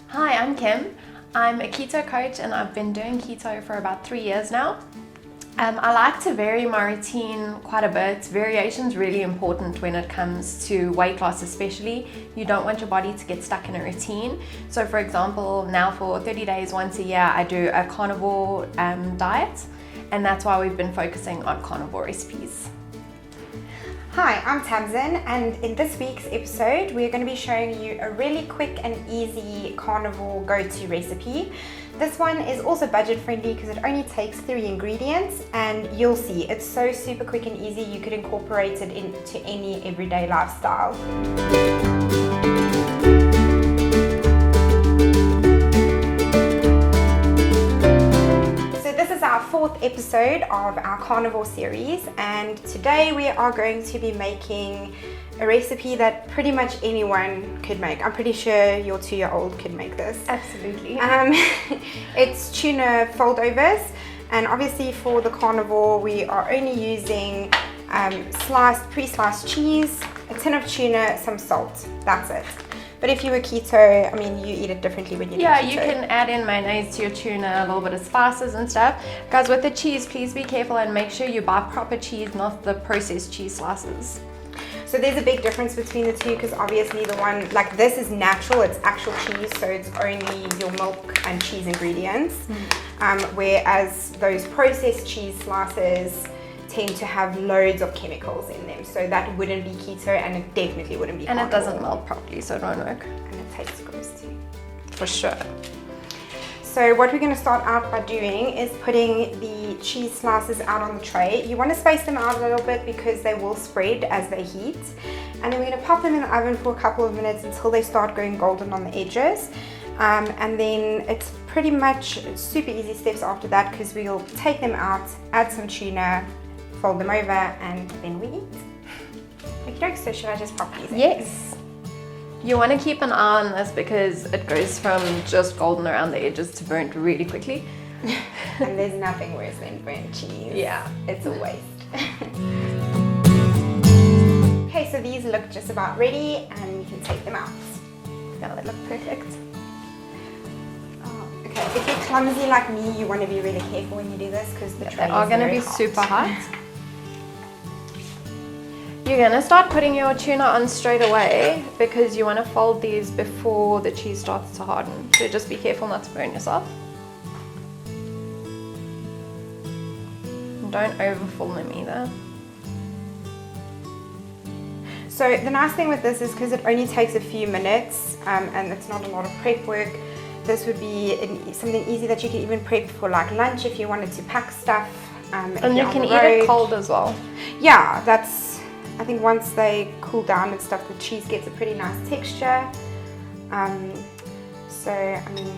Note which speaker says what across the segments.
Speaker 1: Hi, I'm Kim. I'm a keto coach and I've been doing keto for about 3 years now. I like to vary my routine quite a bit. Variation's really important when it comes to weight loss especially. You don't want your body to get stuck in a routine. So for example, now for 30 days once a year I do a carnivore diet, and that's why we've been focusing on carnivore recipes.
Speaker 2: Hi, I'm Tamzin, and in this week's episode we're going to be showing you a really quick and easy carnivore go-to recipe. This one is also budget friendly because it only takes 3 ingredients, and you'll see it's so super quick and easy you could incorporate it into any everyday lifestyle. Our 4th episode of our carnivore series, and today we are going to be making a recipe that pretty much anyone could make. I'm pretty sure your 2-year-old could make this.
Speaker 1: Absolutely.
Speaker 2: It's tuna foldovers, and obviously for the carnivore we are only using pre-sliced cheese, a tin of tuna, some salt. That's it. But if you were keto, I mean, you eat it differently when you do keto.
Speaker 1: Yeah, you can add in mayonnaise to your tuna, a little bit of spices and stuff. Guys, with the cheese, please be careful and make sure you buy proper cheese, not the processed cheese slices.
Speaker 2: So there's a big difference between the two, because obviously the one, like this is natural, it's actual cheese, so it's only your milk and cheese ingredients. Whereas those processed cheese slices tend to have loads of chemicals in them, so that wouldn't be keto, and it definitely wouldn't be carnivore.
Speaker 1: And it doesn't melt properly, so it won't work.
Speaker 2: And it tastes gross too.
Speaker 1: For sure.
Speaker 2: So what we're going to start out by doing is putting the cheese slices out on the tray. You want to space them out a little bit because they will spread as they heat. And then we're going to pop them in the oven for a couple of minutes until they start going golden on the edges. And then it's pretty much super easy steps after that, because we'll take them out, add some tuna, fold them over, and then we eat. Okay, so should I just pop these in?
Speaker 1: Yes. You want to keep an eye on this because it goes from just golden around the edges to burnt really quickly.
Speaker 2: And there's nothing worse than burnt cheese.
Speaker 1: Yeah.
Speaker 2: It's a waste. Okay, so these look just about ready, and you can take them out.
Speaker 1: Yeah, they look perfect.
Speaker 2: Okay, if you're clumsy like me, you want to be really careful when you do this, because the tray
Speaker 1: They are
Speaker 2: is
Speaker 1: going to
Speaker 2: very
Speaker 1: be
Speaker 2: hot.
Speaker 1: super hot. You're going to start putting your tuna on straight away because you want to fold these before the cheese starts to harden. So just be careful not to burn yourself. And don't overfold them either.
Speaker 2: So the nice thing with this is because it only takes a few minutes, and it's not a lot of prep work. This would be something easy that you could even prep for like lunch if you wanted to pack stuff.
Speaker 1: And you can eat it cold as well.
Speaker 2: Yeah, I think once they cool down and stuff, the cheese gets a pretty nice texture. So, I mean,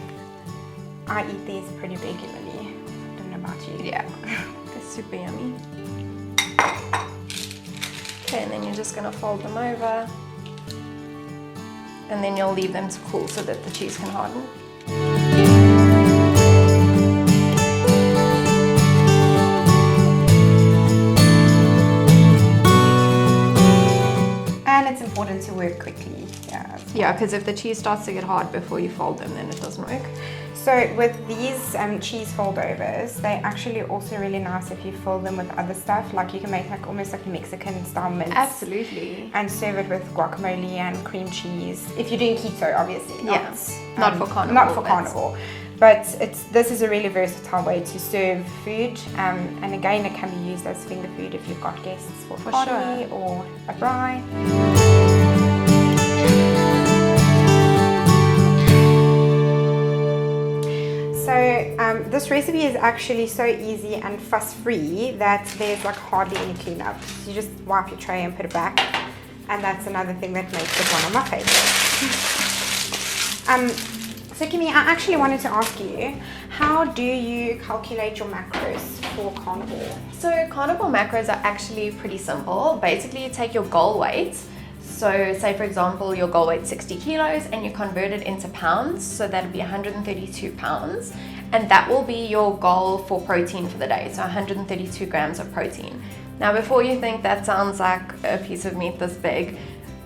Speaker 2: I eat these pretty regularly. I don't know about you.
Speaker 1: Yeah, they're super yummy. Okay, and then you're just going to fold them over. And then you'll leave them to cool so that the cheese can harden.
Speaker 2: And it's important to work quickly.
Speaker 1: Yeah, because if the cheese starts to get hard before you fold them, then it doesn't work.
Speaker 2: So with these cheese foldovers, they're actually also really nice if you fill them with other stuff. Like you can make like almost like a Mexican style mince.
Speaker 1: Absolutely.
Speaker 2: And serve it with guacamole and cream cheese. If you're doing keto, obviously.
Speaker 1: Not for carnivore.
Speaker 2: Not for carnivore. But this is a really versatile way to serve food. And again, it can be used as finger food if you've got guests for a party or a braai. So this recipe is actually so easy and fuss-free that there's like hardly any cleanup. You just wipe your tray and put it back, and that's another thing that makes it one of my favorites. So Kimmy, I actually wanted to ask you, how do you calculate your macros for carnivore?
Speaker 1: So carnivore macros are actually pretty simple. Basically, you take your goal weight. So say for example, your goal weight's 60 kilos and you convert it into pounds. So that'd be 132 pounds. And that will be your goal for protein for the day. So 132 grams of protein. Now, before you think that sounds like a piece of meat this big,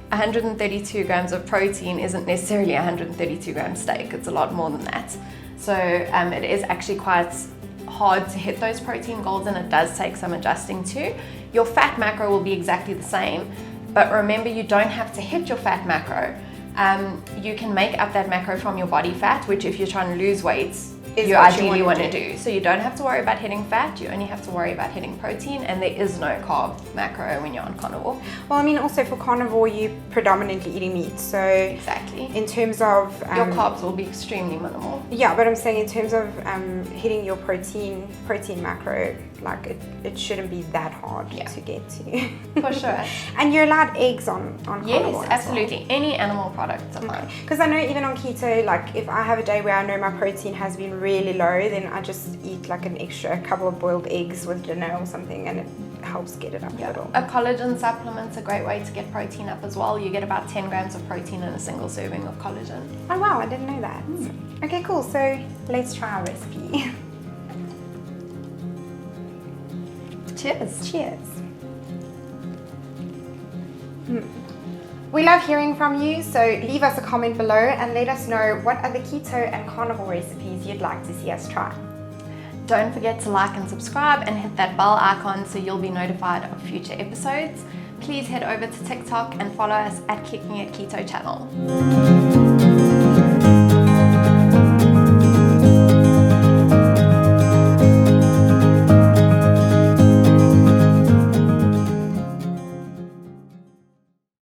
Speaker 1: 132 grams of protein isn't necessarily 132 gram steak. It's a lot more than that. So it is actually quite hard to hit those protein goals, and it does take some adjusting to. Your fat macro will be exactly the same, but remember, you don't have to hit your fat macro. You can make up that macro from your body fat, which if you're trying to lose weight, you ideally want to do. So you don't have to worry about hitting fat, you only have to worry about hitting protein, and there is no carb macro when you're on carnivore.
Speaker 2: Well, I mean, also for carnivore, you're predominantly eating meat, so
Speaker 1: exactly.
Speaker 2: In terms of
Speaker 1: your carbs will be extremely minimal.
Speaker 2: Yeah, but I'm saying in terms of hitting your protein macro, like it shouldn't be that hard to get to.
Speaker 1: For sure.
Speaker 2: And you're allowed eggs on carnivore.
Speaker 1: Yes, absolutely. Well. Any animal products are fine.
Speaker 2: Because I know even on keto, like if I have a day where I know my protein has been really low, then I just eat like a couple of boiled eggs with dinner or something, and it helps get it up a little.
Speaker 1: A collagen supplement's a great way to get protein up as well. You get about 10 grams of protein in a single serving of collagen.
Speaker 2: Oh wow, I didn't know that. Okay, cool. So let's try our recipe.
Speaker 1: Cheers.
Speaker 2: Cheers. We love hearing from you, so leave us a comment below and let us know what other keto and carnivore recipes you'd like to see us try.
Speaker 1: Don't forget to like and subscribe and hit that bell icon so you'll be notified of future episodes. Please head over to TikTok and follow us at Kicking It Keto channel.